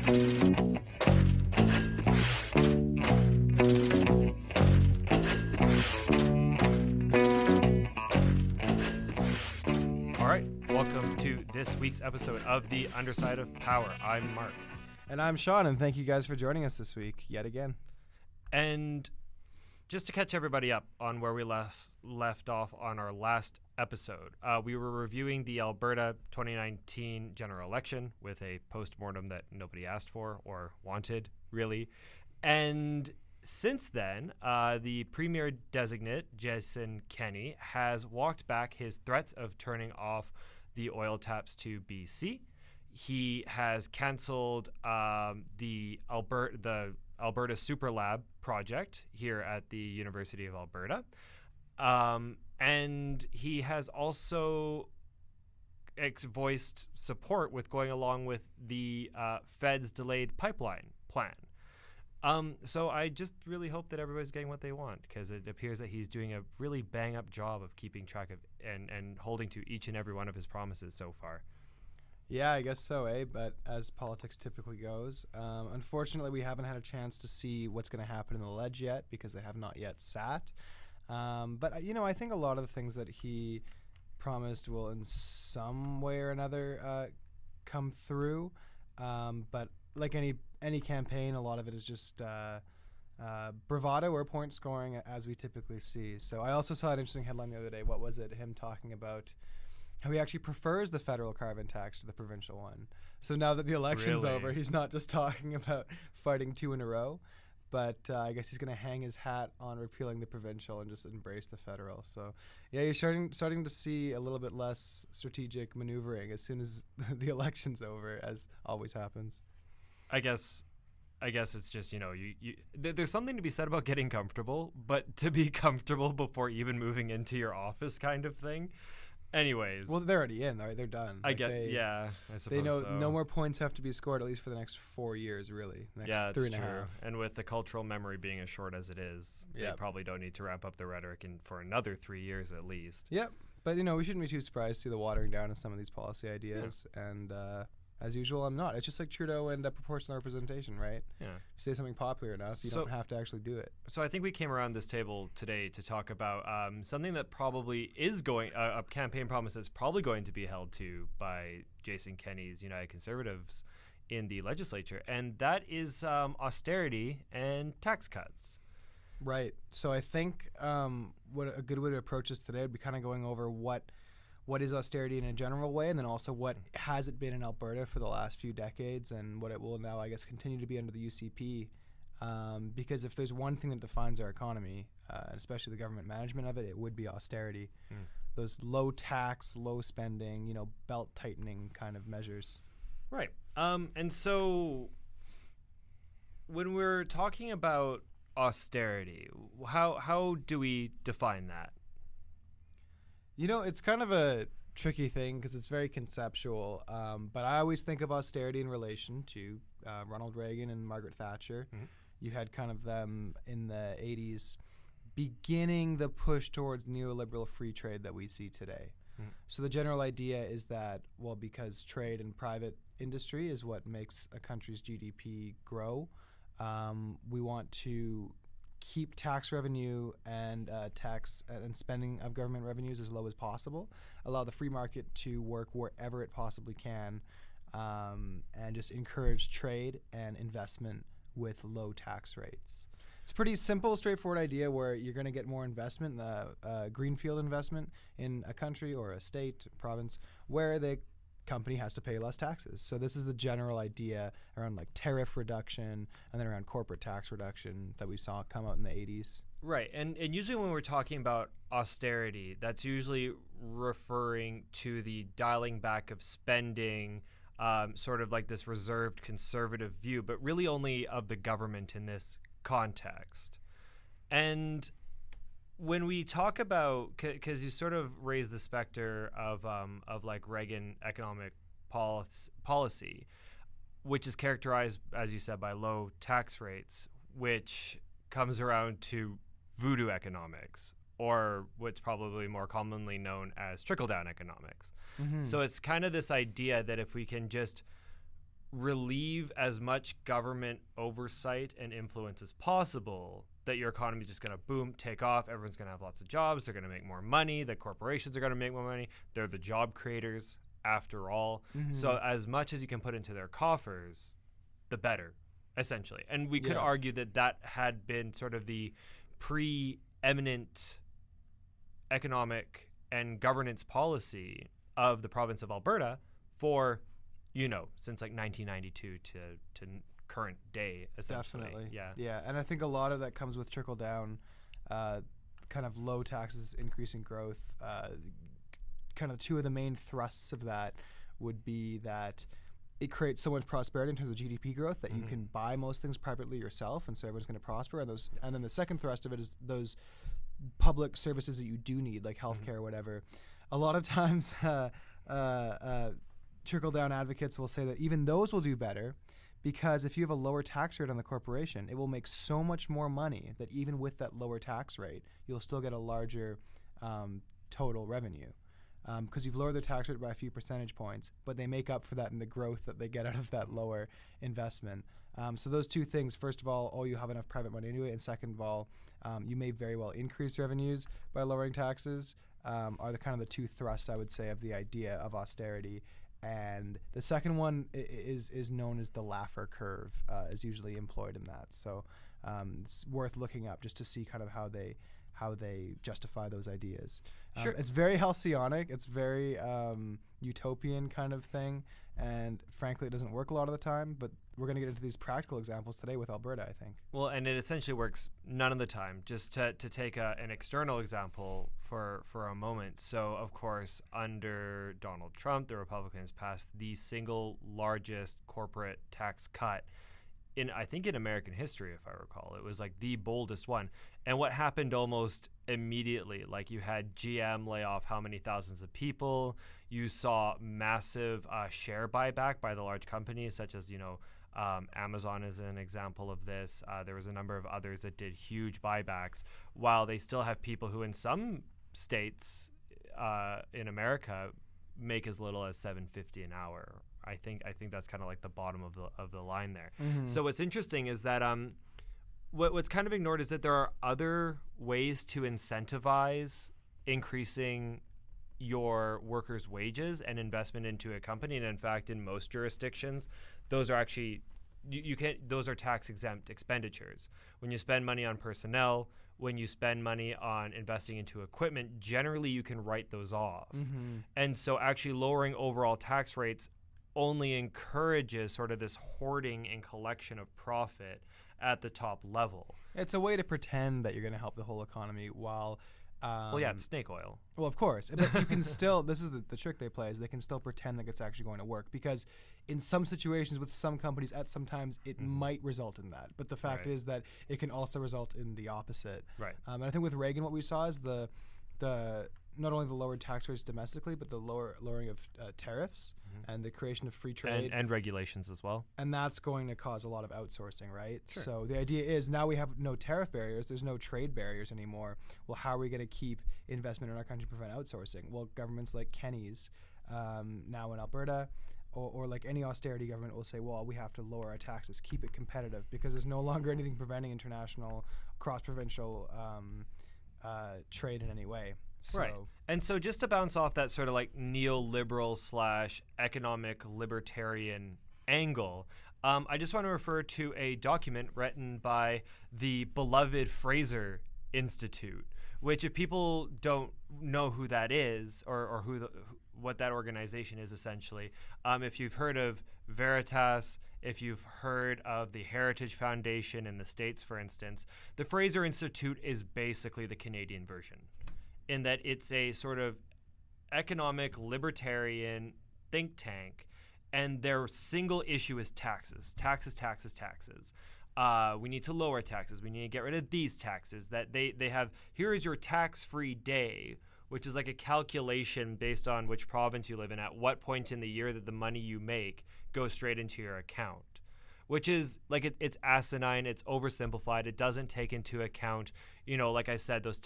All right, welcome to this week's episode of The Underside of Power. I'm Mark. And I'm Sean, and thank you guys for joining us this week, yet again. And just to catch everybody up on where we left off on our last episode, we were reviewing the Alberta 2019 general election with a post-mortem that nobody asked for or wanted, really. And since then, the Premier designate, Jason Kenney, has walked back his threats of turning off the oil taps to BC. He has canceled the Alberta Super Lab project here at the University of Alberta. And he has also voiced support with going along with the Fed's delayed pipeline plan. So I just really hope that everybody's getting what they want, because it appears that he's doing a really bang-up job of keeping track of and holding to each and every one of his promises so far. Yeah, I guess so, But as politics typically goes, unfortunately, we haven't had a chance to see what's going to happen in the ledge yet because they have not yet sat. But, I think a lot of the things that he promised will in some way or another come through. But like any campaign, a lot of it is just bravado or point scoring, as we typically see. So I also saw an interesting headline the other day. What was it? Him talking about how he actually prefers the federal carbon tax to the provincial one. So now that the election's over, he's not just talking about fighting two in a row, but I guess he's going to hang his hat on repealing the provincial and just embrace the federal. So, yeah, you're starting to see a little bit less strategic maneuvering as soon as the election's over, as always happens. I guess it's just, there's something to be said about getting comfortable, but to be comfortable before even moving into your office kind of thing. Anyways. Well, they're already in, right? They're done. I suppose they know so. No more points have to be scored, at least for the next 4 years, really. Next 3.5. True. And with the cultural memory being as short as it is, they probably don't need to ramp up the rhetoric for another 3 years at least. Yep. But, we shouldn't be too surprised to see the watering down of some of these policy ideas. Yeah. And as usual, I'm not. It's just like Trudeau and proportional representation, right? Yeah. Say something popular enough, you don't have to actually do it. So I think we came around this table today to talk about something that probably is a campaign promise that's probably going to be held to by Jason Kenney's United Conservatives in the legislature, and that is austerity and tax cuts. Right. So I think what a good way to approach this today would be kind of going over what is austerity in a general way, and then also what has it been in Alberta for the last few decades, and what it will now, I guess, continue to be under the UCP. Because if there's one thing that defines our economy, and especially the government management of it, it would be austerity. Those low tax, low spending, belt tightening kind of measures. Right. And so when we're talking about austerity, how do we define that? It's kind of a tricky thing because it's very conceptual, but I always think of austerity in relation to Ronald Reagan and Margaret Thatcher. Mm-hmm. You had kind of them in the 80s beginning the push towards neoliberal free trade that we see today. Mm-hmm. So the general idea is that, well, because trade and private industry is what makes a country's GDP grow, we want to keep tax revenue and tax and spending of government revenues as low as possible, allow the free market to work wherever it possibly can, and just encourage trade and investment with low tax rates. It's a pretty simple, straightforward idea where you're going to get more investment, greenfield investment in a country or a state, province, where the company has to pay less taxes. So this is the general idea around like tariff reduction and then around corporate tax reduction that we saw come out in the 80s. Right. And usually when we're talking about austerity, that's usually referring to the dialing back of spending, sort of like this reserved conservative view, but really only of the government in this context. And when we talk about, because you sort of raise the specter of like Reagan economic policy, which is characterized, as you said, by low tax rates, which comes around to voodoo economics, or what's probably more commonly known as trickle-down economics. Mm-hmm. So it's kind of this idea that if we can just relieve as much government oversight and influence as possible, that your economy is just going to boom, take off, everyone's going to have lots of jobs, they're going to make more money, the corporations are going to make more money, they're the job creators after all. So as much as you can put into their coffers, the better, essentially. And we could argue that that had been sort of the preeminent economic and governance policy of the province of Alberta for, since like 1992 to current day, essentially. Definitely. Yeah. Yeah, and I think a lot of that comes with trickle down, kind of low taxes, increasing growth. Kind of two of the main thrusts of that would be that it creates so much prosperity in terms of GDP growth that you can buy most things privately yourself, and so everyone's going to prosper. And then the second thrust of it is those public services that you do need, like healthcare or whatever. A lot of times, trickle-down advocates will say that even those will do better, because if you have a lower tax rate on the corporation, it will make so much more money that even with that lower tax rate, you'll still get a larger total revenue. Because you've lowered the tax rate by a few percentage points, but they make up for that in the growth that they get out of that lower investment. So those two things, first of all, you have enough private money anyway, and second of all, you may very well increase revenues by lowering taxes, are the kind of the two thrusts, I would say, of the idea of austerity. And the second one is known as the Laffer curve, is usually employed in that. So it's worth looking up just to see kind of how they justify those ideas. Sure. It's very halcyonic. It's very utopian kind of thing. And frankly, it doesn't work a lot of the time. But we're going to get into these practical examples today with Alberta, I think. Well, and it essentially works none of the time. Just to take an external example for a moment. So, of course, under Donald Trump, the Republicans passed the single largest corporate tax cut in American history, if I recall. It was like the boldest one. And what happened almost immediately, like you had GM lay off how many thousands of people, you saw massive share buyback by the large companies, such as, Amazon is an example of this. There was a number of others that did huge buybacks, while they still have people who in some states in America make as little as $7.50 an hour. I think that's kind of like the bottom of the line there. So what's interesting is that what's kind of ignored is that there are other ways to incentivize increasing your workers' wages and investment into a company. And in fact, in most jurisdictions, those are actually those are tax exempt expenditures. When you spend money on personnel, when you spend money on investing into equipment, generally you can write those off. And so actually lowering overall tax rates only encourages sort of this hoarding and collection of profit at the top level. It's a way to pretend that you're going to help the whole economy while... it's snake oil. Well, of course. But you can still... This is the trick they play, is they can still pretend that it's actually going to work. Because in some situations with some companies, at some times, it might result in that. But the fact is that it can also result in the opposite. Right. And I think with Reagan, what we saw is the not only the lowered tax rates domestically, but the lowering of tariffs and the creation of free trade. And regulations as well. And that's going to cause a lot of outsourcing, right? Sure. So the idea is now we have no tariff barriers. There's no trade barriers anymore. Well, how are we going to keep investment in our country to prevent outsourcing? Well, governments like Kenny's now in Alberta, or like any austerity government will say, well, we have to lower our taxes, keep it competitive, because there's no longer anything preventing international, cross-provincial trade in any way. So. Right. And so just to bounce off that sort of like neoliberal / economic libertarian angle, I just want to refer to a document written by the beloved Fraser Institute, which if people don't know who that is or what that organization is essentially, if you've heard of Veritas, if you've heard of the Heritage Foundation in the States, for instance, the Fraser Institute is basically the Canadian version, in that it's a sort of economic libertarian think tank, and their single issue is taxes. We need to lower taxes. We need to get rid of these taxes. That they have, here is your tax-free day, which is like a calculation based on which province you live in, at what point in the year that the money you make goes straight into your account, which is like it's asinine, it's oversimplified, it doesn't take into account, like I said, those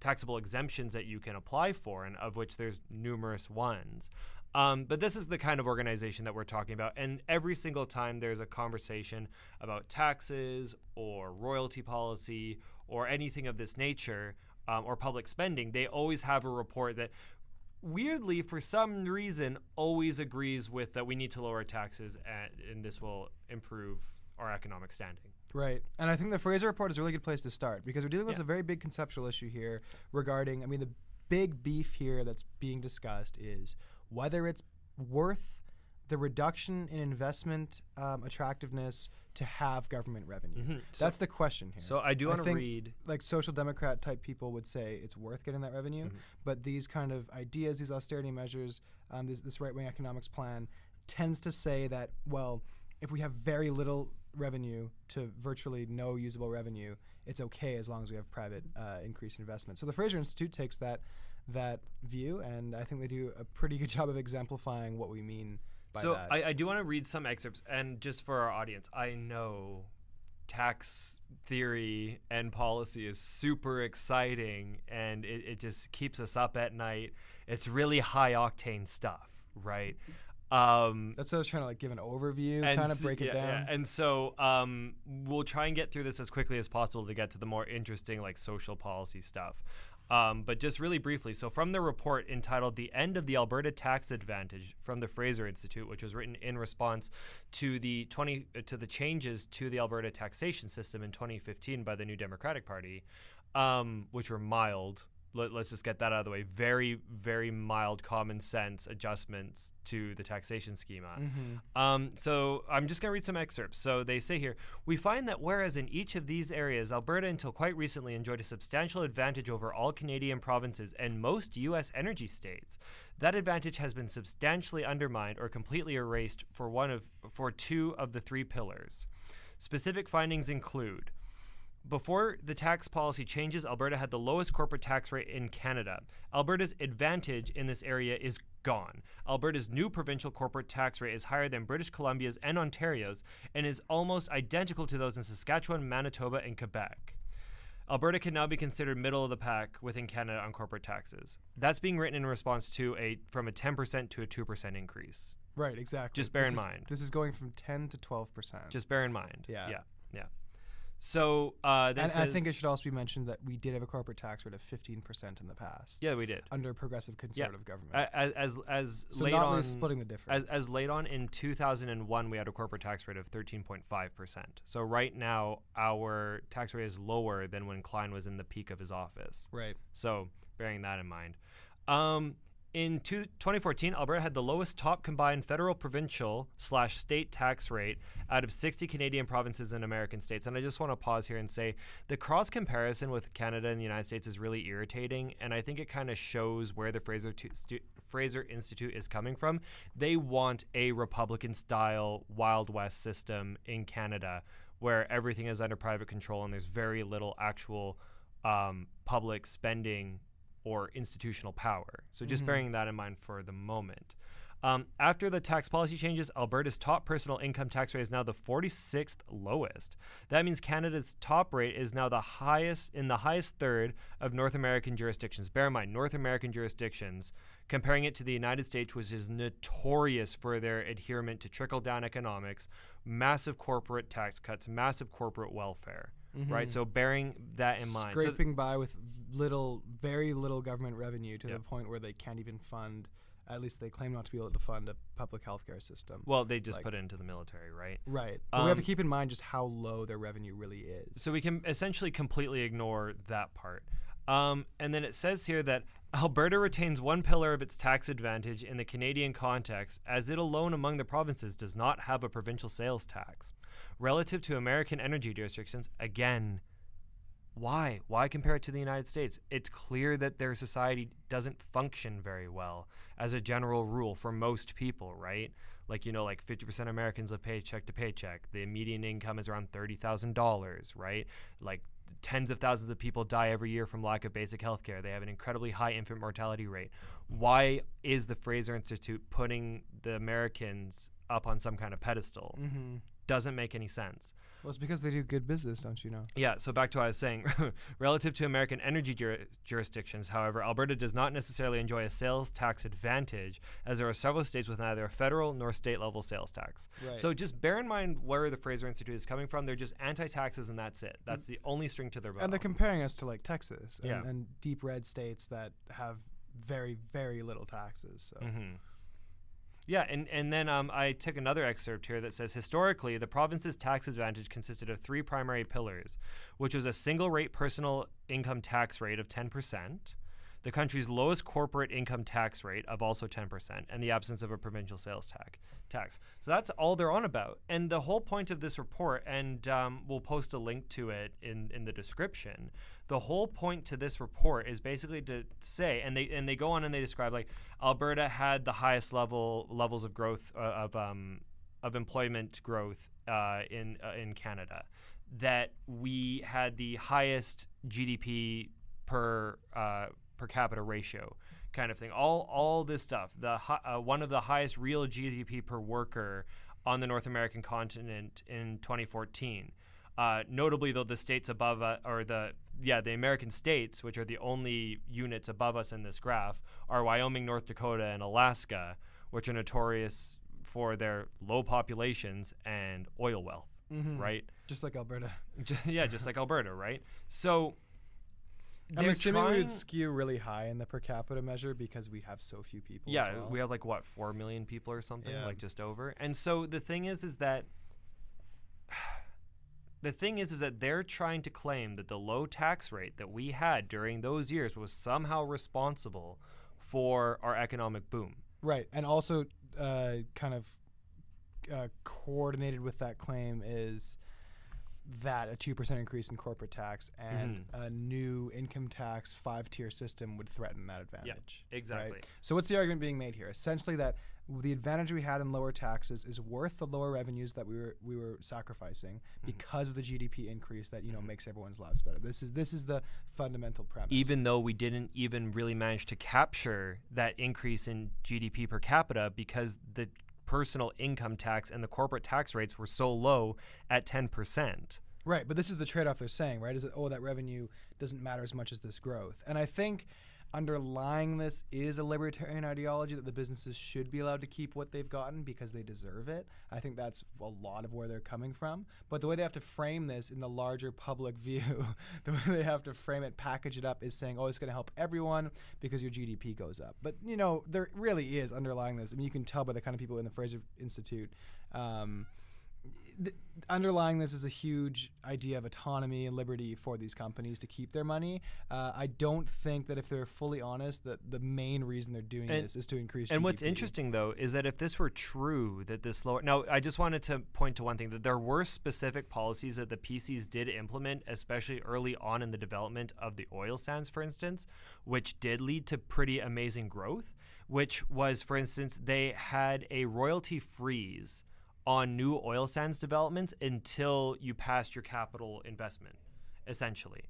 taxable exemptions that you can apply for, and of which there's numerous ones. But this is the kind of organization that we're talking about. And every single time there's a conversation about taxes or royalty policy or anything of this nature, or public spending, they always have a report that weirdly, for some reason, always agrees with that we need to lower taxes and this will improve our economic standing. Right. And I think the Fraser Report is a really good place to start because we're dealing with a very big conceptual issue here regarding, the big beef here that's being discussed is whether it's worth the reduction in investment attractiveness to have government revenue. Mm-hmm. That's the question here. So I do want to read... Like social democrat type people would say it's worth getting that revenue, but these kind of ideas, these austerity measures, this right-wing economics plan tends to say that, well, if we have very little revenue to virtually no usable revenue, it's okay as long as we have private increased investment. So the Fraser Institute takes that view, and I think they do a pretty good job of exemplifying what we mean by that. I do want to read some excerpts, and just for our audience, I know tax theory and policy is super exciting, and it just keeps us up at night. It's really high-octane stuff, right? That's what I was trying to give an overview, kind of break it down. Yeah. And so we'll try and get through this as quickly as possible to get to the more interesting social policy stuff. But just really briefly, so from the report entitled "The End of the Alberta Tax Advantage" from the Fraser Institute, which was written in response to the changes to the Alberta taxation system in 2015 by the New Democratic Party, which were mild. Let's just get that out of the way. Very, very mild common sense adjustments to the taxation schema. So I'm just going to read some excerpts. So they say here, we find that whereas in each of these areas, Alberta until quite recently enjoyed a substantial advantage over all Canadian provinces and most U.S. energy states, that advantage has been substantially undermined or completely erased for two of the three pillars. Specific findings include: before the tax policy changes, Alberta had the lowest corporate tax rate in Canada. Alberta's advantage in this area is gone. Alberta's new provincial corporate tax rate is higher than British Columbia's and Ontario's and is almost identical to those in Saskatchewan, Manitoba, and Quebec. Alberta can now be considered middle of the pack within Canada on corporate taxes. That's being written in response to from a 10% to a 2% increase. Right, exactly. Just bear in mind. This is going from 10 to 12%. Just bear in mind. Yeah. So I think it should also be mentioned that we did have a corporate tax rate of 15% in the past. Yeah, we did. Under progressive conservative government. So late not really splitting the difference. As late on in 2001, we had a corporate tax rate of 13.5%. So right now, our tax rate is lower than when Klein was in the peak of his office. Right. So bearing that in mind. In 2014, Alberta had the lowest top combined federal, provincial / state tax rate out of 60 Canadian provinces and American states. And I just want to pause here and say the cross comparison with Canada and the United States is really irritating. And I think it kind of shows where the Fraser Institute is coming from. They want a Republican-style Wild West system in Canada where everything is under private control and there's very little actual public spending or institutional power. So just bearing that in mind for the moment. After the tax policy changes, Alberta's top personal income tax rate is now the 46th lowest. That means Canada's top rate is now the highest third of North American jurisdictions. Bear in mind, North American jurisdictions, comparing it to the United States, which is notorious for their adherence to trickle-down economics, massive corporate tax cuts, massive corporate welfare. Right, so bearing that in mind, scraping by with very little government revenue to the point where they can't even fund. At least they claim not to be able to fund a public healthcare system. Well, they just put it into the military, right? Right. But we have to keep in mind just how low their revenue really is. So we can essentially completely ignore that part. And then it says here that Alberta retains one pillar of its tax advantage in the Canadian context, as it alone among the provinces does not have a provincial sales tax. Relative to American energy jurisdictions, again, why? Why compare it to the United States? It's clear that their society doesn't function very well as a general rule for most people, right? Like 50% of Americans live paycheck to paycheck. The median income is around $30,000, right? Like tens of thousands of people die every year from lack of basic health care. They have an incredibly high infant mortality rate. Why is the Fraser Institute putting the Americans up on some kind of pedestal? doesn't make any sense. Well, it's because they do good business, don't you know? Yeah, so back to what I was saying. Relative to American energy jurisdictions, however, Alberta does not necessarily enjoy a sales tax advantage, as there are several states with neither a federal nor state-level sales tax. Right. So just bear in mind where the Fraser Institute is coming from. They're just anti-taxes, and that's it. That's the only string to their bow. And they're comparing us to like Texas and, Yeah. and deep red states that have very, very little taxes. So. Mm-hmm. Yeah, and then I took another excerpt here that says, historically, the province's tax advantage consisted of 3 primary pillars, which was a single-rate personal income tax rate of 10%, the country's lowest corporate income tax rate of also 10%, and the absence of a provincial sales tax. So that's all they're on about. And the whole point of this report, and we'll post a link to it in the description, the whole point to this report is basically to say, and they go on and they describe, like, Alberta had the highest levels of growth of employment growth in Canada, that we had the highest GDP per capita ratio, kind of thing. All this stuff. One of the highest real GDP per worker on the North American continent in 2014. Notably, though, the states above the American states, which are the only units above us in this graph, are Wyoming, North Dakota, and Alaska, which are notorious for their low populations and oil wealth, right? Just like Alberta. Just like Alberta, right? So I'm assuming we would skew really high in the per capita measure because we have so few people. Yeah, as well. we have like 4 million people or something, Yeah. like just over. And so the thing is that they're trying to claim that the low tax rate that we had during those years was somehow responsible for our economic boom. Right, and also coordinated with that claim is that a 2% increase in corporate tax and a new income tax 5-tier system would threaten that advantage. Yeah, exactly. Right? So what's the argument being made here? Essentially that the advantage we had in lower taxes is worth the lower revenues that we were sacrificing because of the GDP increase that makes everyone's lives better. This is the fundamental premise. Even though we didn't even really manage to capture that increase in GDP per capita because the personal income tax and the corporate tax rates were so low at 10%. Right, but this is the trade-off they're saying, right? Is that, that revenue doesn't matter as much as this growth. And I think underlying this is a libertarian ideology that the businesses should be allowed to keep what they've gotten because they deserve it. I think that's a lot of where they're coming from. But the way they have to frame this in the larger public view, the way they have to frame it, package it up, is saying, it's going to help everyone because your GDP goes up. But, there really is underlying this. I mean, you can tell by the kind of people in the Fraser Institute. Underlying this is a huge idea of autonomy and liberty for these companies to keep their money. I don't think that if they're fully honest that the main reason they're doing this is to increase GDP. And what's interesting, though, is that if this were true, that this lower... Now, I just wanted to point to one thing, that there were specific policies that the PCs did implement, especially early on in the development of the oil sands, for instance, which did lead to pretty amazing growth, which was, for instance, they had a royalty freeze on new oil sands developments until you passed your capital investment, essentially.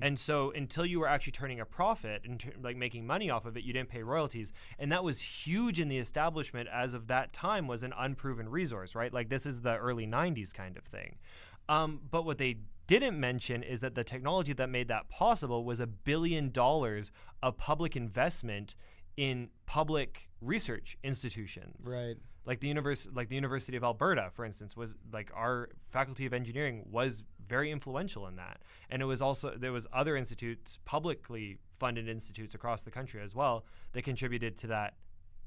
And so until you were actually turning a profit and making money off of it, you didn't pay royalties. And that was huge in the establishment as of that time was an unproven resource, right? Like this is the early 90s kind of thing. But what they didn't mention is that the technology that made that possible was $1 billion of public investment in public research institutions. Right. Like the University of Alberta, for instance, was our faculty of engineering was very influential in that. And it was also, there was other institutes, publicly funded institutes across the country as well, that contributed to that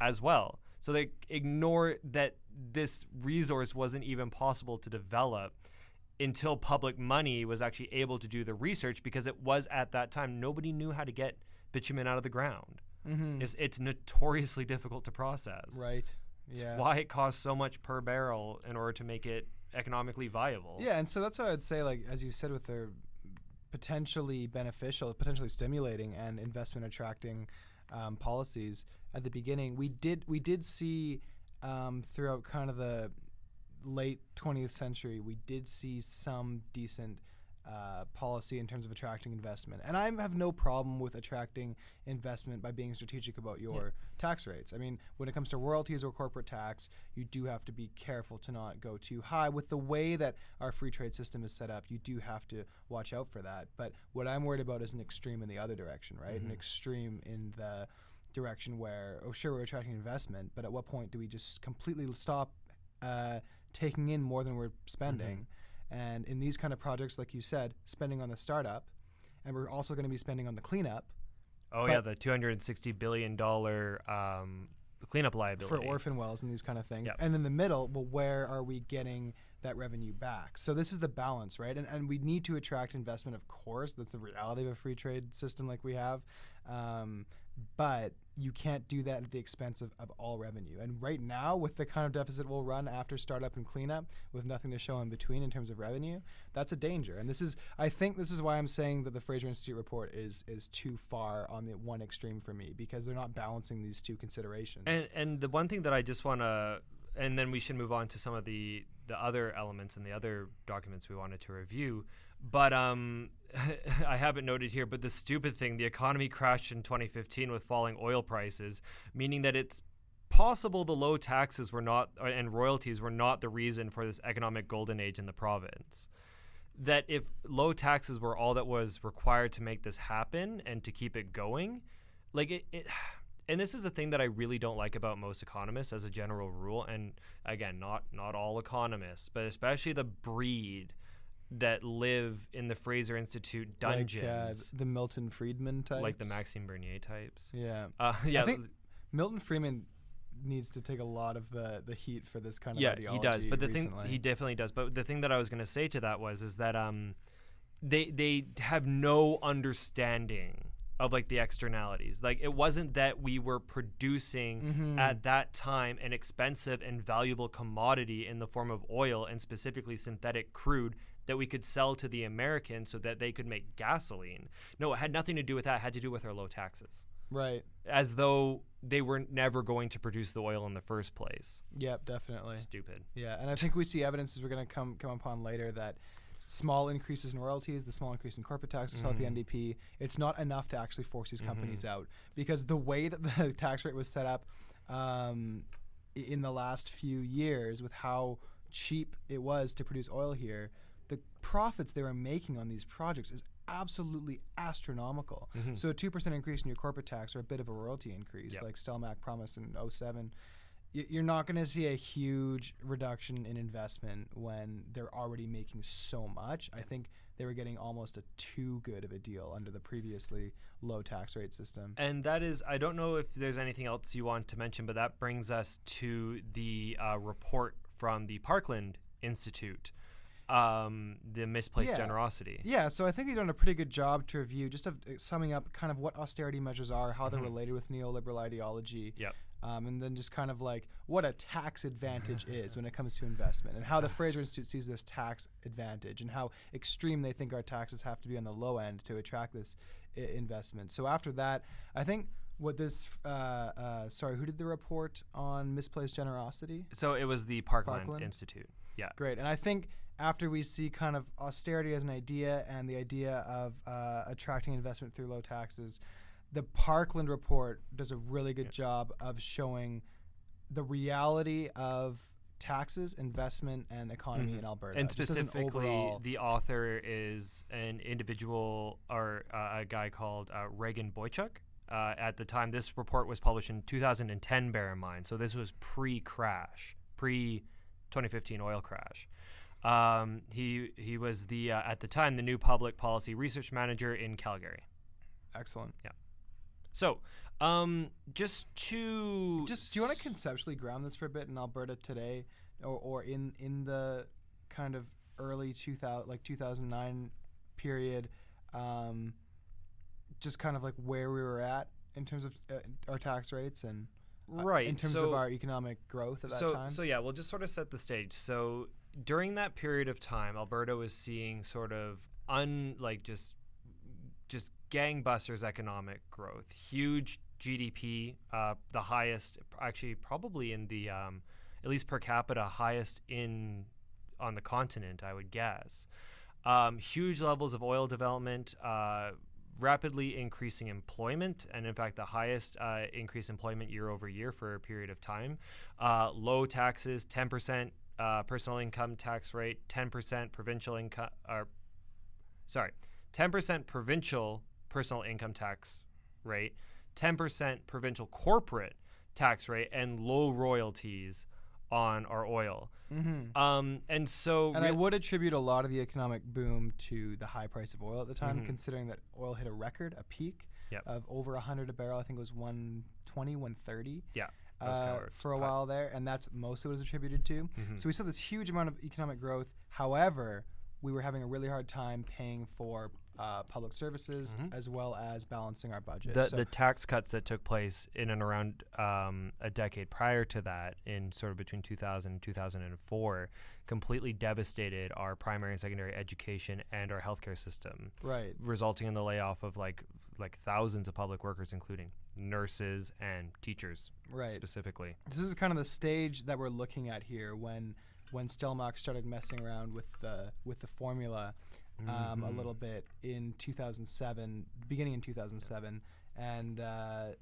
as well. So they ignore that this resource wasn't even possible to develop until public money was actually able to do the research, because it was at that time, nobody knew how to get bitumen out of the ground. It's notoriously difficult to process. Right. It's why it costs so much per barrel in order to make it economically viable. Yeah, and so that's why I'd say, as you said, with their potentially beneficial, potentially stimulating and investment attracting policies at the beginning, we did see throughout kind of the late 20th century, we did see some decent policy in terms of attracting investment. And I have no problem with attracting investment by being strategic about your tax rates. I mean, when it comes to royalties or corporate tax, you do have to be careful to not go too high. With the way that our free trade system is set up, you do have to watch out for that. But what I'm worried about is an extreme in the other direction, right? An extreme in the direction where, oh, sure, we're attracting investment, but at what point do we just completely stop taking in more than we're spending? And in these kind of projects, like you said, spending on the startup, and we're also going to be spending on the cleanup. Oh, yeah, the $260 billion cleanup liability. For orphan wells and these kind of things. Yep. And in the middle, well, where are we getting that revenue back? So this is the balance, right? And we need to attract investment, of course. That's the reality of a free trade system like we have. But you can't do that at the expense of all revenue. And right now, with the kind of deficit we'll run after startup and cleanup, with nothing to show in between in terms of revenue, that's a danger. And I think this is why I'm saying that the Fraser Institute report is too far on the one extreme for me, because they're not balancing these two considerations. And the one thing that I just want to, and then we should move on to some of the other elements and the other documents we wanted to review. But I have it noted here, but the stupid thing, the economy crashed in 2015 with falling oil prices, meaning that it's possible the low taxes were not, and royalties were not the reason for this economic golden age in the province. That if low taxes were all that was required to make this happen and to keep it going, like it and this is a thing that I really don't like about most economists as a general rule, and again, not all economists, but especially the breed that live in the Fraser Institute dungeons. Like the Milton Friedman types? Like the Maxime Bernier types. Yeah. Yeah. I think Milton Friedman needs to take a lot of the heat for this kind of ideology. Yeah, he does. But he definitely does. But the thing that I was going to say to that is that they have no understanding of like the externalities. Like it wasn't that we were producing at that time an expensive and valuable commodity in the form of oil, and specifically synthetic crude, that we could sell to the Americans so that they could make gasoline. No, it had nothing to do with that. It had to do with our low taxes. Right. As though they were never going to produce the oil in the first place. Yep, definitely. Stupid. Yeah, and I think we see evidence, as we're going to come upon later, that small increases in royalties, the small increase in corporate tax we saw at the NDP, it's not enough to actually force these companies out. Because the way that the tax rate was set up in the last few years, with how cheap it was to produce oil here, the profits they were making on these projects is absolutely astronomical. So a 2% increase in your corporate tax, or a bit of a royalty increase, like Stelmach promised in 2007, you're not going to see a huge reduction in investment when they're already making so much. I think they were getting almost a too good of a deal under the previously low tax rate system. And that is, I don't know if there's anything else you want to mention, but that brings us to the report from the Parkland Institute. The misplaced generosity. Yeah, so I think we've done a pretty good job to review, just of summing up kind of what austerity measures are, how they're related with neoliberal ideology, and then just kind of like what a tax advantage is when it comes to investment, and how the Fraser Institute sees this tax advantage, and how extreme they think our taxes have to be on the low end to attract this investment. So after that, I think what this, who did the report on misplaced generosity? So it was the Parkland Institute. Yeah. Great, and I think after we see kind of austerity as an idea and the idea of attracting investment through low taxes, the Parkland report does a really good job of showing the reality of taxes, investment, and economy in Alberta. And specifically, the author is an individual, or a guy called Reagan Boychuk. At the time, this report was published in 2010, bear in mind. So this was pre-crash, pre-2015 oil crash. He was the at the time the new public policy research manager in Calgary. Excellent. Yeah. So, do you want to conceptually ground this for a bit in Alberta today, or in the kind of early 2009 period, just kind of like where we were at in terms of our tax rates and in terms of our economic growth at that time? So yeah, we'll just sort of set the stage. So during that period of time, Alberta was seeing sort of just gangbusters economic growth, huge GDP, the highest actually probably in the at least per capita highest on the continent, I would guess. huge levels of oil development, rapidly increasing employment, and in fact the highest increased employment year over year for a period of time. Low taxes, 10% personal income tax rate, 10% provincial income, 10% provincial personal income tax rate, 10% provincial corporate tax rate, and low royalties on our oil. Mm-hmm. And I would attribute a lot of the economic boom to the high price of oil at the time, considering that oil hit a peak of over 100 a barrel. I think it was 120, 130. Yeah. For a while there, and that's mostly what it was attributed to. So we saw this huge amount of economic growth. However, we were having a really hard time paying for public services as well as balancing our budget. The tax cuts that took place in and around a decade prior to that, in sort of between 2000 and 2004, completely devastated our primary and secondary education and our healthcare system, right, resulting in the layoff of like thousands of public workers, including nurses and teachers, right, specifically. This is kind of the stage that we're looking at here when Stelmach started messing around with the formula a little bit in 2007, beginning in 2007, and I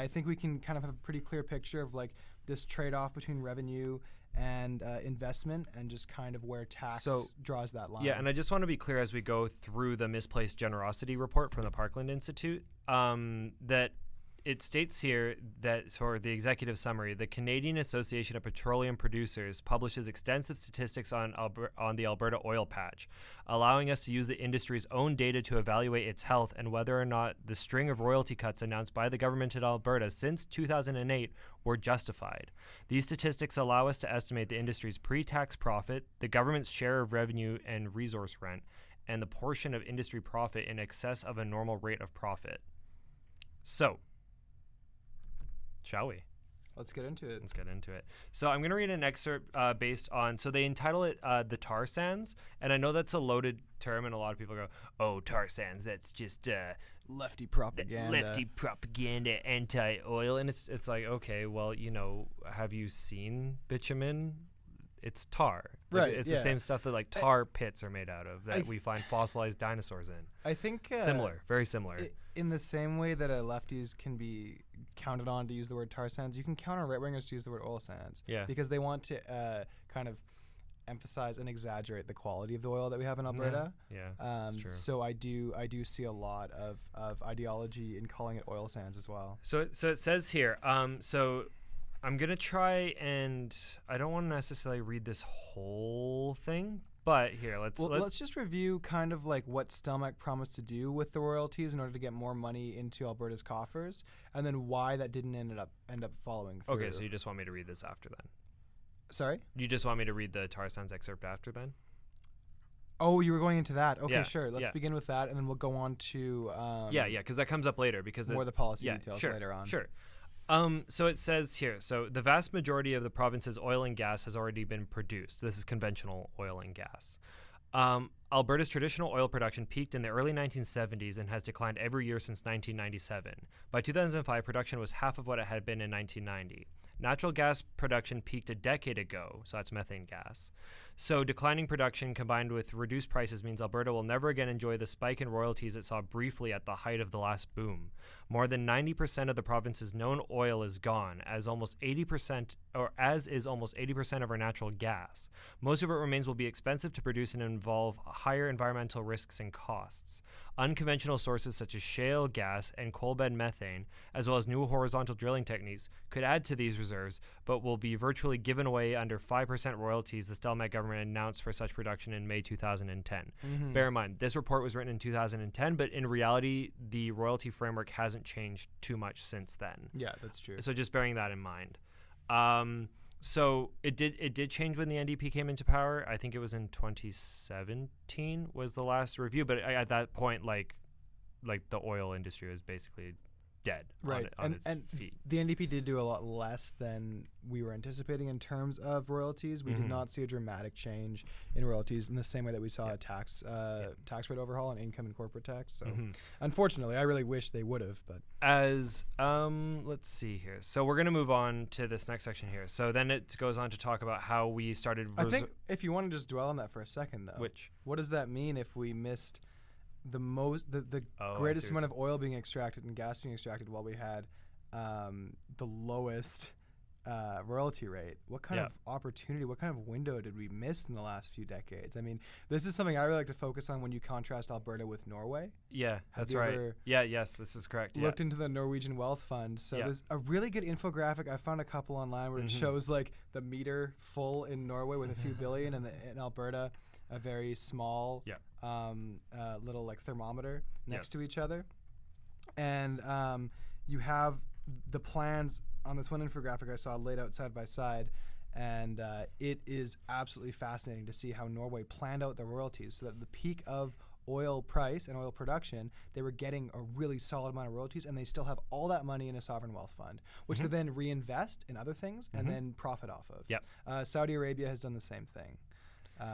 think we can kind of have a pretty clear picture of like this trade-off between revenue and investment, and just kind of where tax draws that line. Yeah, and I just want to be clear as we go through the misplaced generosity report from the Parkland Institute, that it states here that, for the executive summary, the Canadian Association of Petroleum Producers publishes extensive statistics on the Alberta oil patch, allowing us to use the industry's own data to evaluate its health and whether or not the string of royalty cuts announced by the government in Alberta since 2008 were justified. These statistics allow us to estimate the industry's pre-tax profit, the government's share of revenue and resource rent, and the portion of industry profit in excess of a normal rate of profit. So, shall we? Let's get into it. So I'm going to read an excerpt based on, so they entitle it the tar sands, and I know that's a loaded term, and a lot of people go, oh, tar sands, that's just lefty propaganda, anti-oil, and it's like, okay, well, have you seen bitumen? It's tar. Right. It's the same stuff that like tar pits are made out of that we find fossilized dinosaurs in. I think similar, very similar. In the same way that lefties can be counted on to use the word tar sands, you can count on right-wingers to use the word oil sands. Yeah. Because they want to kind of emphasize and exaggerate the quality of the oil that we have in Alberta. Yeah, that's true. So I do see a lot of ideology in calling it oil sands as well. So it says here, so I'm going to try, and I don't want to necessarily read this whole thing, but here, let's just review kind of like what Stelmach promised to do with the royalties in order to get more money into Alberta's coffers, and then why that didn't end up following through. Okay, so you just want me to read this after then? Sorry? You just want me to read the tar sands excerpt after then? Oh, you were going into that. Okay, yeah, sure. Let's begin with that, and then we'll go on to because that comes up later, because more the policy details later on. Sure. So it says here, so the vast majority of the province's oil and gas has already been produced. This is conventional oil and gas. Alberta's traditional oil production peaked in the early 1970s and has declined every year since 1997. By 2005, production was half of what it had been in 1990. Natural gas production peaked a decade ago, so that's methane gas. So declining production combined with reduced prices means Alberta will never again enjoy the spike in royalties it saw briefly at the height of the last boom. More than 90% of the province's known oil is gone, as is almost 80% of our natural gas. Most of what remains will be expensive to produce and involve higher environmental risks and costs. Unconventional sources such as shale gas and coal bed methane, as well as new horizontal drilling techniques, could add to these reserves, but will be virtually given away under 5% royalties the Stelmach government announced for such production in May 2010. Bear in mind, this report was written in 2010, but in reality, the royalty framework hasn't changed too much since then. Yeah, that's true. So just bearing that in mind. So it did change when the NDP came into power. I think it was in 2017 was the last review, but at that point, like the oil industry was basically dead Right. on its and feet. the NDP did do a lot less than we were anticipating in terms of royalties. We did not see a dramatic change in royalties in the same way that we saw a tax rate overhaul on income and corporate tax. So unfortunately, I really wish they would have. But as let's see here. So we're going to move on to this next section here. So then it goes on to talk about how we started. I think if you want to just dwell on that for a second, though. Which? What does that mean if we missed the greatest amount of oil being extracted and gas being extracted while we had the lowest royalty rate? What kind of opportunity, what kind of window did we miss in the last few decades? I mean, this is something I really like to focus on when you contrast Alberta with Norway. Yeah, that's right. Yes, this is correct. Looked into the Norwegian Wealth Fund. So there's a really good infographic. I found a couple online where it shows like the meter full in Norway with a few billion, and in Alberta a very small little like thermometer next to each other. And you have the plans on this one infographic I saw laid out side by side, and it is absolutely fascinating to see how Norway planned out the royalties so that at the peak of oil price and oil production, they were getting a really solid amount of royalties, and they still have all that money in a sovereign wealth fund, which they then reinvest in other things and then profit off of. Saudi Arabia has done the same thing.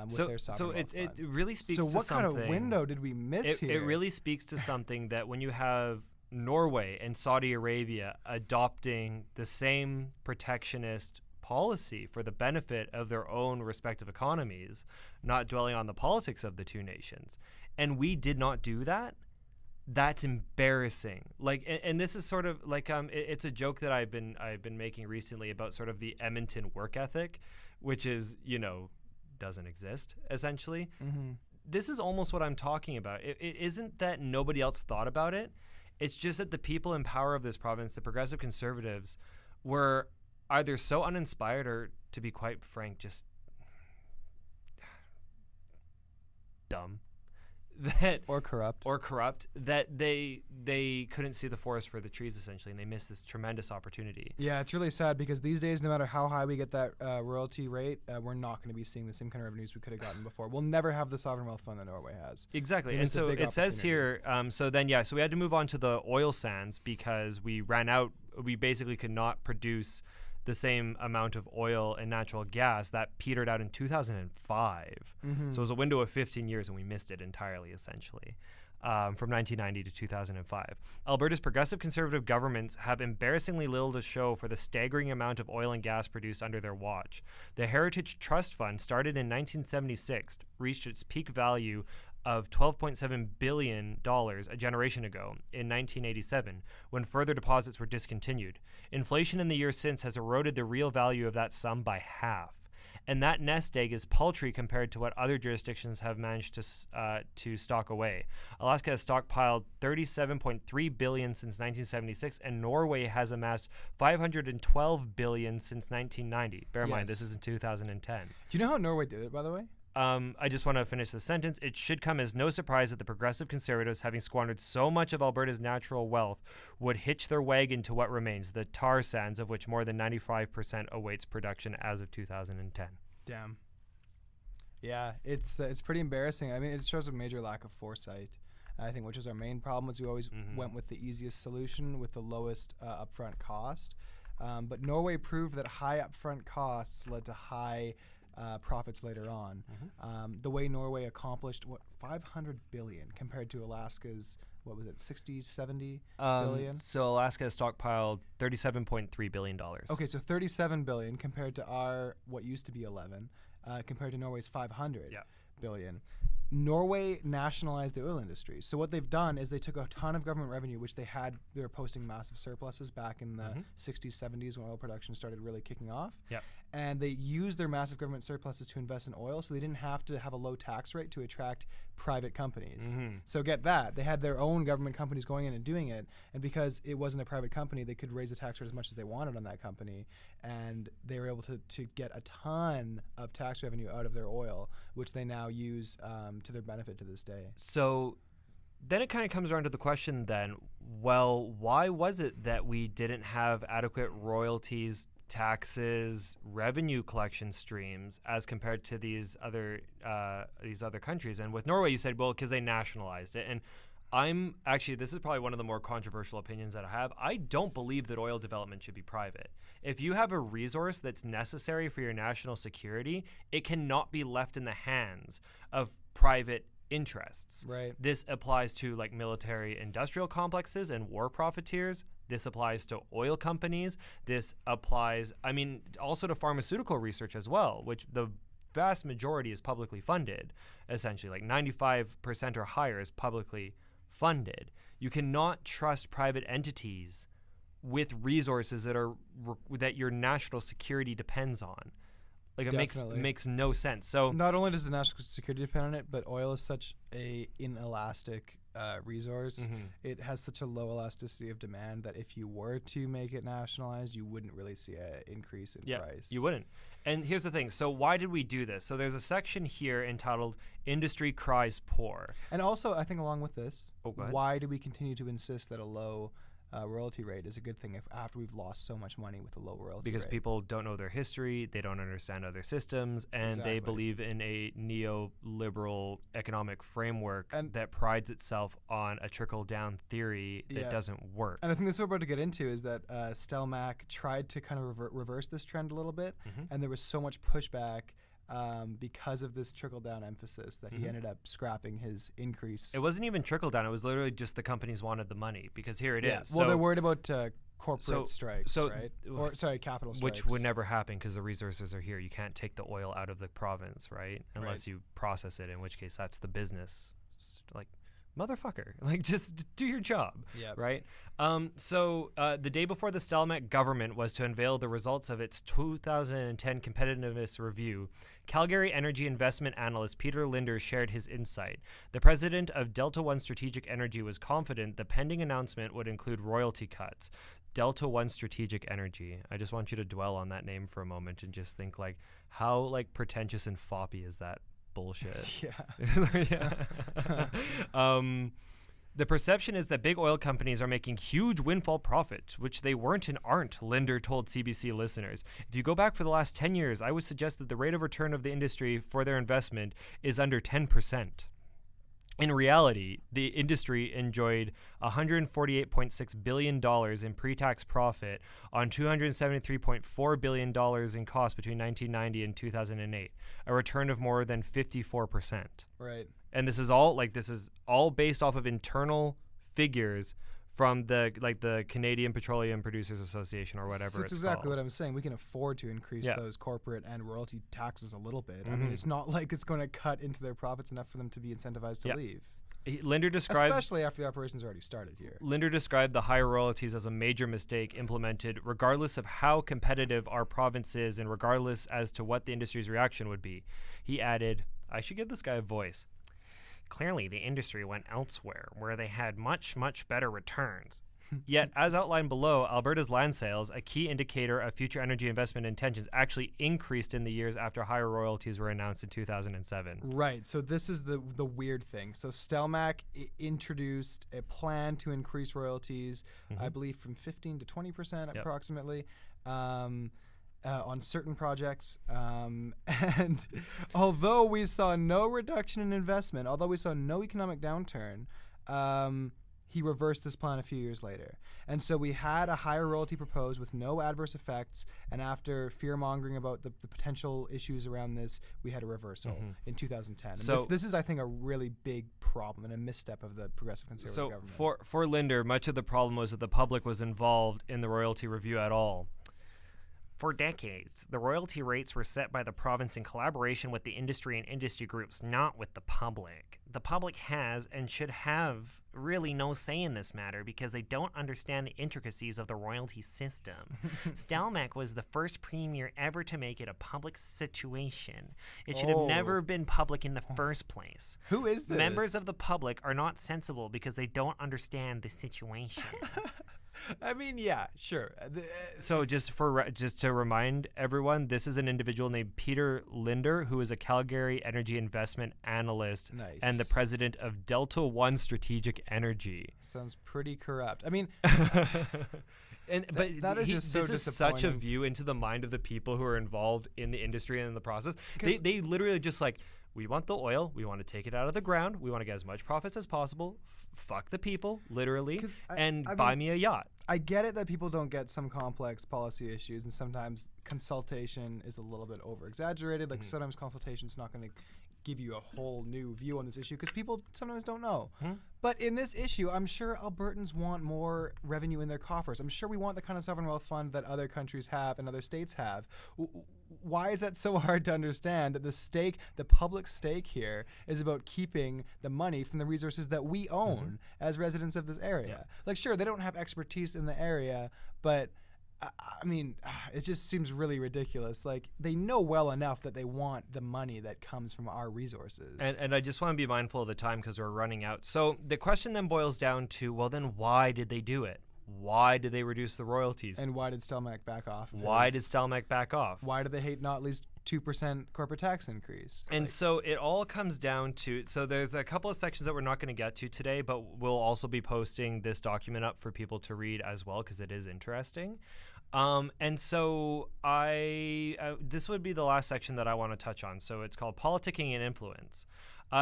With their sovereign wealth fund. It really speaks to something. So what kind of window did we miss here? It really speaks to something that when you have Norway and Saudi Arabia adopting the same protectionist policy for the benefit of their own respective economies, not dwelling on the politics of the two nations, and we did not do that, that's embarrassing. Like, and this is sort of like it's a joke that I've been making recently about sort of the Edmonton work ethic, which is, you know, doesn't exist essentially. This is almost what I'm talking about. It isn't that nobody else thought about it. It's just that the people in power of this province, the progressive conservatives, were either so uninspired or, to be quite frank, just dumb. Or corrupt that they couldn't see the forest for the trees, essentially, and they missed this tremendous opportunity. Yeah, it's really sad because these days, no matter how high we get that royalty rate, we're not going to be seeing the same kind of revenues we could have gotten before. We'll never have the sovereign wealth fund that Norway has. Exactly, and so it says here, so we had to move on to the oil sands because we ran out. We basically could not produce the same amount of oil and natural gas that petered out in 2005. So it was a window of 15 years, and we missed it entirely, essentially, from 1990 to 2005. Alberta's progressive conservative governments have embarrassingly little to show for the staggering amount of oil and gas produced under their watch. The Heritage Trust Fund, started in 1976, reached its peak value of $12.7 billion a generation ago in 1987, when further deposits were discontinued. Inflation in the years since has eroded the real value of that sum by half. And that nest egg is paltry compared to what other jurisdictions have managed to stock away. Alaska has stockpiled $37.3 billion since 1976, and Norway has amassed $512 billion since 1990. Bear in mind, this is in 2010. Do you know how Norway did it, by the way? I just want to finish the sentence. It should come as no surprise that the progressive conservatives, having squandered so much of Alberta's natural wealth, would hitch their wagon to what remains, the tar sands, of which more than 95% awaits production as of 2010. Damn. Yeah, it's pretty embarrassing. I mean, it shows a major lack of foresight, I think, which is our main problem, is we always went with the easiest solution with the lowest upfront cost. But Norway proved that high upfront costs led to high profits later on. The way Norway accomplished $500 billion compared to Alaska's, what was it, 60, 70 billion? So Alaska has stockpiled $37.3 billion. Okay, so 37 billion compared to our what used to be 11, compared to Norway's 500 billion. Norway nationalized the oil industry. So what they've done is they took a ton of government revenue, which they were posting massive surpluses back in the 60s, 70s when oil production started really kicking off. And they used their massive government surpluses to invest in oil, so they didn't have to have a low tax rate to attract private companies. So get that. They had their own government companies going in and doing it, and because it wasn't a private company, they could raise the tax rate as much as they wanted on that company, and they were able to get a ton of tax revenue out of their oil, which they now use to their benefit to this day. So then it kind of comes around to the question then, well, why was it that we didn't have adequate royalties, taxes, revenue collection streams as compared to these other countries? And with Norway, you said, well, because they nationalized it. And This is probably one of the more controversial opinions that I have. I don't believe that oil development should be private. If you have a resource that's necessary for your national security, it cannot be left in the hands of private interests. Right. This applies to like military industrial complexes and war profiteers. This applies to oil companies. This applies, also to pharmaceutical research as well, which the vast majority is publicly funded, essentially. Like 95% or higher is publicly funded. You cannot trust private entities with resources that your national security depends on. Like, it makes no sense. So not only does the national security depend on it, but oil is such a inelastic resource. Mm-hmm. It has such a low elasticity of demand that if you were to make it nationalized, you wouldn't really see an increase in price. You wouldn't. And here's the thing. So why did we do this? So there's a section here entitled Industry Cries Poor. And also, I think along with this, go ahead. Why do we continue to insist that a low royalty rate is a good thing after we've lost so much money with a low royalty rate? Because people don't know their history, they don't understand other systems, and they believe in a neoliberal economic framework that prides itself on a trickle-down theory that doesn't work. And I think that's what we're about to get into is that Stelmach tried to kind of reverse this trend a little bit, and there was so much pushback because of this trickle-down emphasis that he ended up scrapping his increase. It wasn't even trickle-down. It was literally just the companies wanted the money, because here it is. Well, they're worried about corporate strikes, right? Capital strikes. Which would never happen because the resources are here. You can't take the oil out of the province, right? Unless you process it, in which case that's the business. Like, motherfucker, like, just do your job, right? So the day before the Stelmach government was to unveil the results of its 2010 competitiveness review, Calgary energy investment analyst Peter Linder shared his insight. The president of Delta One Strategic Energy was confident the pending announcement would include royalty cuts. Delta One Strategic Energy. I just want you to dwell on that name for a moment and just think, like, how like pretentious and foppy is that bullshit? The perception is that big oil companies are making huge windfall profits, which they weren't and aren't, Linder told CBC listeners. If you go back for the last 10 years, I would suggest that the rate of return of the industry for their investment is under 10%. In reality, the industry enjoyed $148.6 billion in pre-tax profit on $273.4 billion in cost between 1990 and 2008, a return of more than 54%. Right. And this is all based off of internal figures from the Canadian Petroleum Producers Association or whatever. So that's exactly what I'm saying. We can afford to increase those corporate and royalty taxes a little bit. I mean, it's not like it's going to cut into their profits enough for them to be incentivized to leave. Linder described, especially after the operation's already started here. Linder described the higher royalties as a major mistake implemented regardless of how competitive our province is and regardless as to what the industry's reaction would be. He added, I should give this guy a voice. Clearly, the industry went elsewhere, where they had much, much better returns. Yet, as outlined below, Alberta's land sales, a key indicator of future energy investment intentions, actually increased in the years after higher royalties were announced in 2007. Right. So this is the weird thing. So Stelmach introduced a plan to increase royalties, I believe, from 15 to 20% approximately. On certain projects, and although we saw no reduction in investment, although we saw no economic downturn, he reversed this plan a few years later. And so we had a higher royalty proposed with no adverse effects, and after fear-mongering about the potential issues around this, we had a reversal in 2010. And so this is, I think, a really big problem and a misstep of the Progressive Conservative government. So for Linder, much of the problem was that the public was involved in the royalty review at all. For decades, the royalty rates were set by the province in collaboration with the industry and industry groups, not with the public. The public has and should have really no say in this matter because they don't understand the intricacies of the royalty system. Stelmach was the first premier ever to make it a public situation. It should have never been public in the first place. Who is this? Members of the public are not sensible because they don't understand the situation. I mean, yeah, sure. So just to remind everyone, this is an individual named Peter Linder, who is a Calgary energy investment analyst and the president of Delta One Strategic Energy. Sounds pretty corrupt. I mean, but that is just so this is such a view into the mind of the people who are involved in the industry and in the process. They literally just like, we want the oil. We want to take it out of the ground. We want to get as much profits as possible. Fuck the people, literally, and buy me a yacht. I get it that people don't get some complex policy issues, and sometimes consultation is a little bit over-exaggerated. Like sometimes consultation is not going to give you a whole new view on this issue because people sometimes don't know. But in this issue, I'm sure Albertans want more revenue in their coffers. I'm sure we want the kind of sovereign wealth fund that other countries have and other states have. Why is that so hard to understand that the public stake here is about keeping the money from the resources that we own as residents of this area? Like, sure, they don't have expertise in the area, but I mean, it just seems really ridiculous. Like, they know well enough that they want the money that comes from our resources. And I just want to be mindful of the time because we're running out. So the question then boils down to, well, then why did they do it? Why did they reduce the royalties? And why did Stelmach back off? Why did Stelmach back off? Why do they hate not at least 2% corporate tax increase? And so it all comes down to, so there's a couple of sections that we're not going to get to today, but we'll also be posting this document up for people to read as well because it is interesting. And so this would be the last section that I want to touch on. So it's called Politicking and Influence.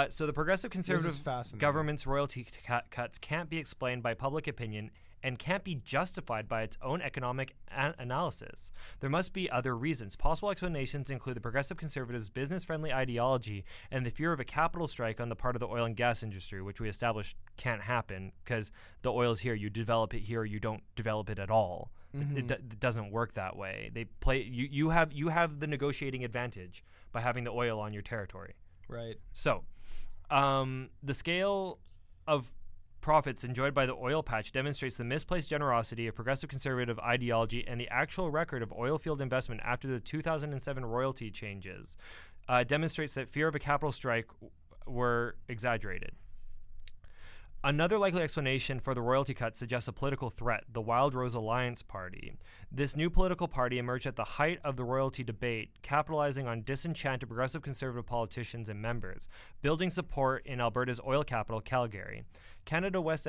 So the progressive conservative government's royalty cuts can't be explained by public opinion and can't be justified by its own economic analysis. There must be other reasons. Possible explanations include the progressive conservatives' business-friendly ideology and the fear of a capital strike on the part of the oil and gas industry, which we established can't happen because the oil's here. You develop it here, or you don't develop it at all. It doesn't work that way. They play. You have the negotiating advantage by having the oil on your territory. Right. So, the scale of profits enjoyed by the oil patch demonstrates the misplaced generosity of progressive conservative ideology and the actual record of oil field investment after the 2007 royalty changes demonstrates that fear of a capital strike were exaggerated. Another likely explanation for the royalty cut suggests a political threat, the Wild Rose Alliance Party. This new political party emerged at the height of the royalty debate, capitalizing on disenchanted progressive conservative politicians and members, building support in Alberta's oil capital, Calgary. Canada West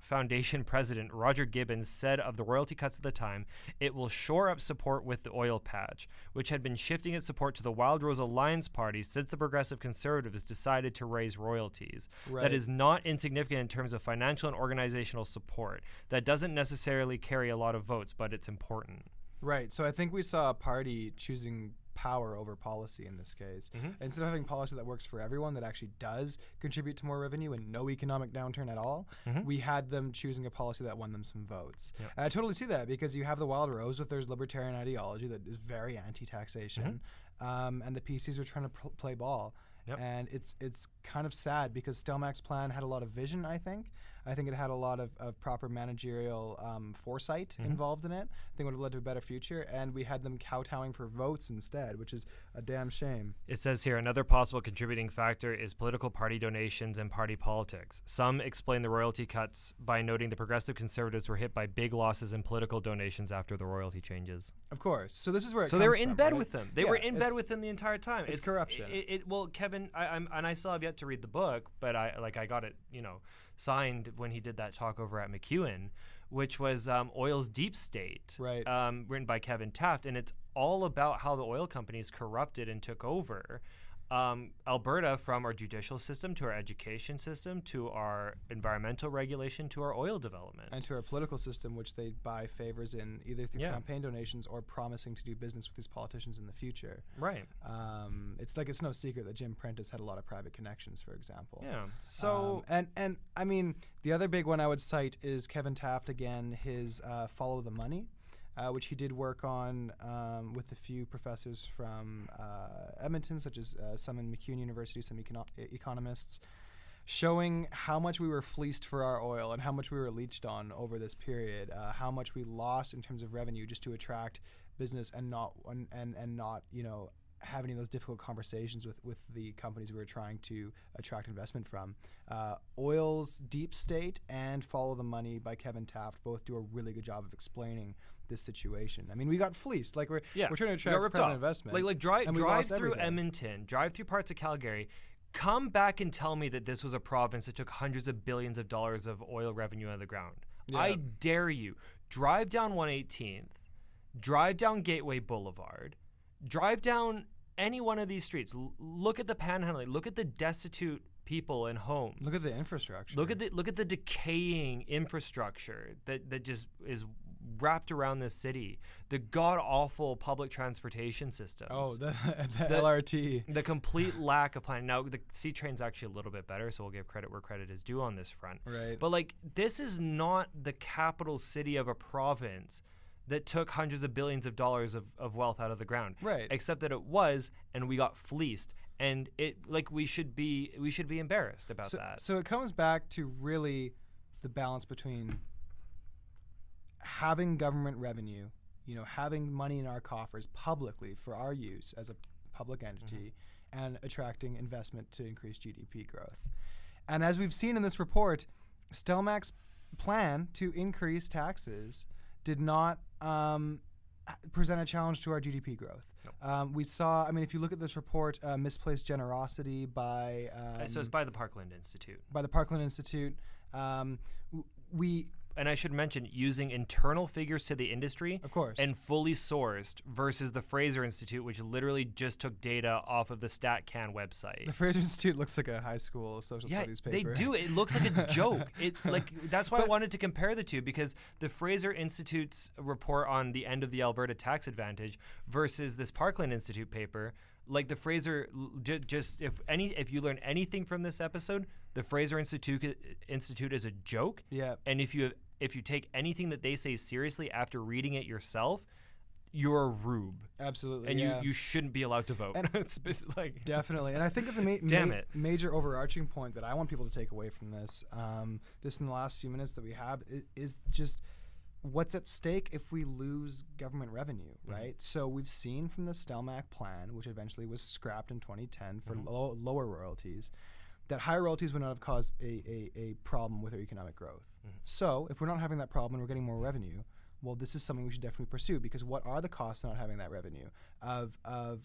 Foundation President Roger Gibbons said of the royalty cuts at the time, it will shore up support with the oil patch, which had been shifting its support to the Wild Rose Alliance Party since the progressive conservatives decided to raise royalties. Right. That is not insignificant in terms of financial and organizational support. That doesn't necessarily carry a lot of votes, but it's important. Right. So I think we saw a party choosing power over policy in this case. Instead of having policy that works for everyone, that actually does contribute to more revenue and no economic downturn at all, we had them choosing a policy that won them some votes. And I totally see that because you have the Wild Rose with their libertarian ideology that is very anti-taxation, and the PCs are trying to play ball. And it's kind of sad because Stelmach's plan had a lot of vision, I think. I think it had a lot of proper managerial foresight involved in it. I think it would have led to a better future, and we had them kowtowing for votes instead, which is a damn shame. It says here, another possible contributing factor is political party donations and party politics. Some explain the royalty cuts by noting the progressive conservatives were hit by big losses in political donations after the royalty changes. Of course. So this is where it So comes they were in from, bed right? with them. They were in bed with them the entire time. It's corruption. Well, Kevin, I still have yet to read the book, but I got it, signed when he did that talk over at McEwen, which was Oil's Deep State, right? Written by Kevin Taft, and it's all about how the oil companies corrupted and took over Alberta, from our judicial system to our education system to our environmental regulation to our oil development. And to our political system, which they buy favors in either through campaign donations or promising to do business with these politicians in the future. Right. It's no secret that Jim Prentice had a lot of private connections, for example. Yeah. So and I mean, the other big one I would cite is Kevin Taft again, his Follow the Money, which he did work on with a few professors from Edmonton, such as some in McEwen University, some economists, showing how much we were fleeced for our oil and how much we were leached on over this period, how much we lost in terms of revenue just to attract business and not have any of those difficult conversations with the companies we were trying to attract investment from. Oil's Deep State and Follow the Money by Kevin Taft both do a really good job of explaining this situation. I mean, we got fleeced. Like we're trying to attract private investment. Like drive through Edmonton, drive through parts of Calgary, come back and tell me that this was a province that took hundreds of billions of dollars of oil revenue out of the ground. Yeah. I dare you. Drive down 118th, drive down Gateway Boulevard, Drive down any one of these streets. Look at the panhandling. Look at the destitute people and homes. Look at the infrastructure. Look at the decaying infrastructure that just is wrapped around this city. The god-awful public transportation systems. Oh, the LRT. The complete lack of planning. Now, the C train's actually a little bit better, so we'll give credit where credit is due on this front. Right. But, like, this is not the capital city of a province that took hundreds of billions of dollars of wealth out of the ground. Right. Except that it was, and we got fleeced. And we should be embarrassed about that. So it comes back to really the balance between having government revenue, having money in our coffers publicly for our use as a public entity, and attracting investment to increase GDP growth. And as we've seen in this report, Stelmach's plan to increase taxes did not present a challenge to our GDP growth. Nope. We saw, if you look at this report, misplaced generosity by... so it's by the Parkland Institute. By the Parkland Institute. And I should mention, using internal figures to the industry, of course, and fully sourced versus the Fraser Institute, which literally just took data off of the StatCan website. The Fraser Institute looks like a high school social studies paper. They do. It looks like a joke. That's why I wanted to compare the two, because the Fraser Institute's report on the end of the Alberta tax advantage versus this Parkland Institute paper, like the Fraser, if you learn anything from this episode, the Fraser Institute is a joke. Yeah. And if you take anything that they say seriously after reading it yourself, you're a rube. Absolutely. And you shouldn't be allowed to vote. Definitely. And I think it's a major overarching point that I want people to take away from this, just in the last few minutes that we have, is just what's at stake if we lose government revenue, right? So we've seen from the Stelmach plan, which eventually was scrapped in 2010 for lower royalties, that higher royalties would not have caused a problem with our economic growth. So if we're not having that problem and we're getting more revenue, well, this is something we should definitely pursue, because what are the costs of not having that revenue, of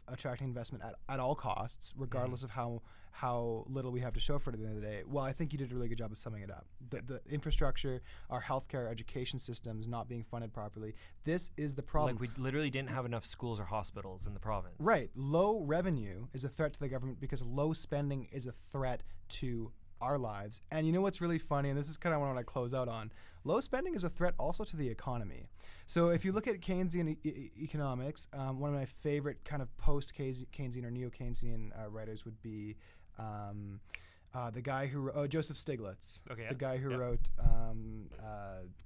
attracting investment at all costs, regardless of how little we have to show for it at the end of the day? Well, I think you did a really good job of summing it up. The infrastructure, our healthcare, education systems not being funded properly. This is the problem. Like, we literally didn't have enough schools or hospitals in the province. Right. Low revenue is a threat to the government because low spending is a threat to our lives. And you know what's really funny, and this is kind of what I want to close out on, low spending is a threat also to the economy. So if you look at Keynesian economics, one of my favorite kind of post-Keynesian or neo-Keynesian writers would be the guy who Joseph Stiglitz, the guy who wrote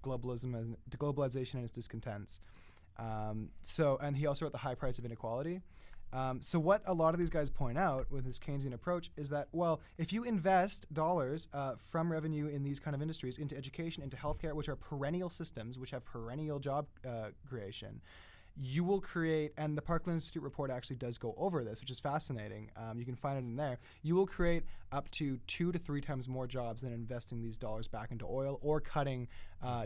Globalization and Its Discontents. And he also wrote The High Price of Inequality. So what a lot of these guys point out with this Keynesian approach is that, well, if you invest dollars from revenue in these kind of industries into education, into healthcare, which are perennial systems, which have perennial job creation, you will create, and the Parkland Institute report actually does go over this, which is fascinating. You can find it in there. You will create up to 2 to 3 times more jobs than investing these dollars back into oil or cutting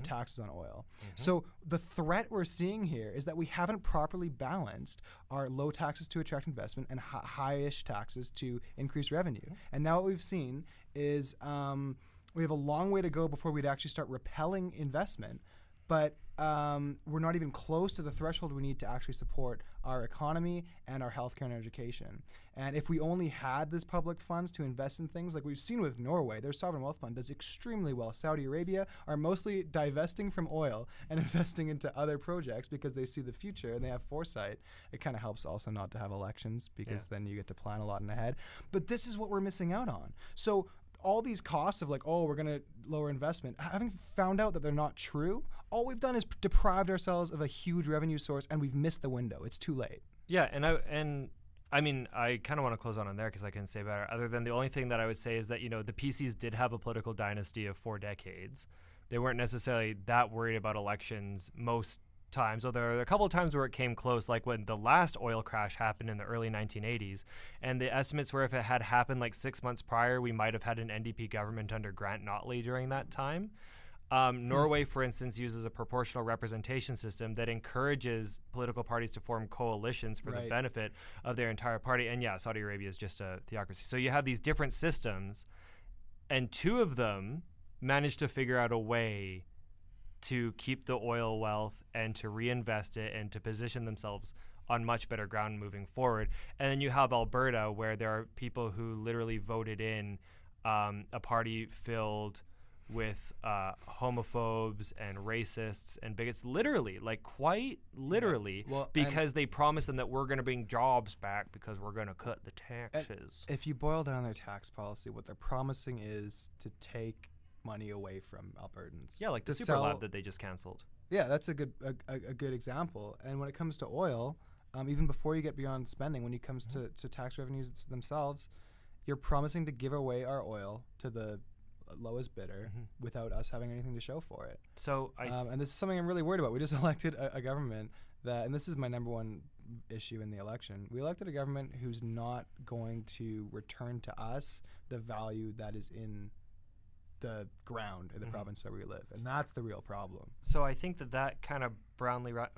taxes on oil. So the threat we're seeing here is that we haven't properly balanced our low taxes to attract investment and high-ish taxes to increase revenue. And now what we've seen is we have a long way to go before we'd actually start repelling investment. But we're not even close to the threshold we need to actually support our economy and our healthcare and education. And if we only had this public funds to invest in things like we've seen with Norway, their sovereign wealth fund does extremely well. Saudi Arabia are mostly divesting from oil and investing into other projects because they see the future and they have foresight. It kind of helps also not to have elections, because then you get to plan a lot in ahead. But this is what we're missing out on. So all these costs of like, oh, we're going to lower investment, having found out that they're not true, all we've done is deprived ourselves of a huge revenue source, and we've missed the window. It's too late. Yeah, and I mean, I kind of want to close on there because I couldn't say better, other than the only thing that I would say is that, the PCs did have a political dynasty of 4 decades. They weren't necessarily that worried about elections most times, although there are a couple of times where it came close, like when the last oil crash happened in the early 1980s, and the estimates were if it had happened like 6 months prior, we might have had an NDP government under Grant Notley during that time. Norway, for instance, uses a proportional representation system that encourages political parties to form coalitions for the benefit of their entire party. And yeah, Saudi Arabia is just a theocracy. So you have these different systems, and 2 of them managed to figure out a way to keep the oil wealth and to reinvest it and to position themselves on much better ground moving forward. And then you have Alberta, where there are people who literally voted in a party filled with homophobes and racists and bigots, literally, like quite literally, because they promised them that we're going to bring jobs back because we're going to cut the taxes. If you boil down their tax policy, what they're promising is to take money away from Albertans. Yeah, like the super lab that they just canceled. Yeah, that's a good example. And when it comes to oil, even before you get beyond spending, when it comes to tax revenues themselves, you're promising to give away our oil to the lowest bidder without us having anything to show for it. So and this is something I'm really worried about. We just elected a government that, and this is my number one issue in the election, we elected a government who's not going to return to us the value that is in the ground in the province where we live, and that's the real problem. So I think that kind of broadly rounds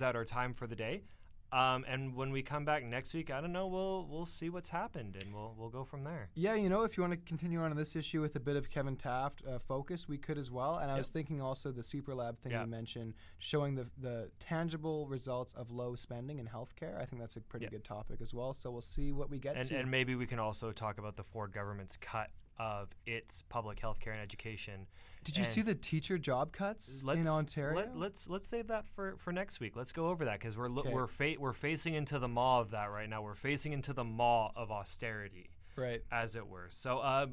out our time for the day. And when we come back next week, I don't know, we'll see what's happened, and we'll go from there. Yeah, you know, if you want to continue on this issue with a bit of Kevin Taft focus, we could as well. And I was thinking also the super lab thing you mentioned, showing the tangible results of low spending in healthcare. I think that's a pretty good topic as well. So we'll see what we get to. And maybe we can also talk about the Ford government's cut of its public healthcare and education. Did you see the teacher job cuts in Ontario? Let's save that for next week. Let's go over that, because we're facing into the maw of that right now. We're facing into the maw of austerity, right, as it were. So,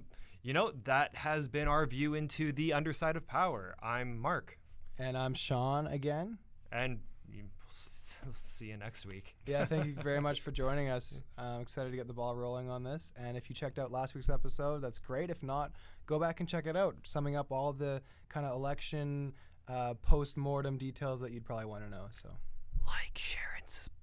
that has been our view into the underside of power. I'm Mark, and I'm Sean again, and see you next week. Yeah, thank you very much for joining us. I'm excited to get the ball rolling on this. And if you checked out last week's episode, that's great. If not, go back and check it out, summing up all the kind of election post-mortem details that you'd probably want to know. So, like, share, and subscribe.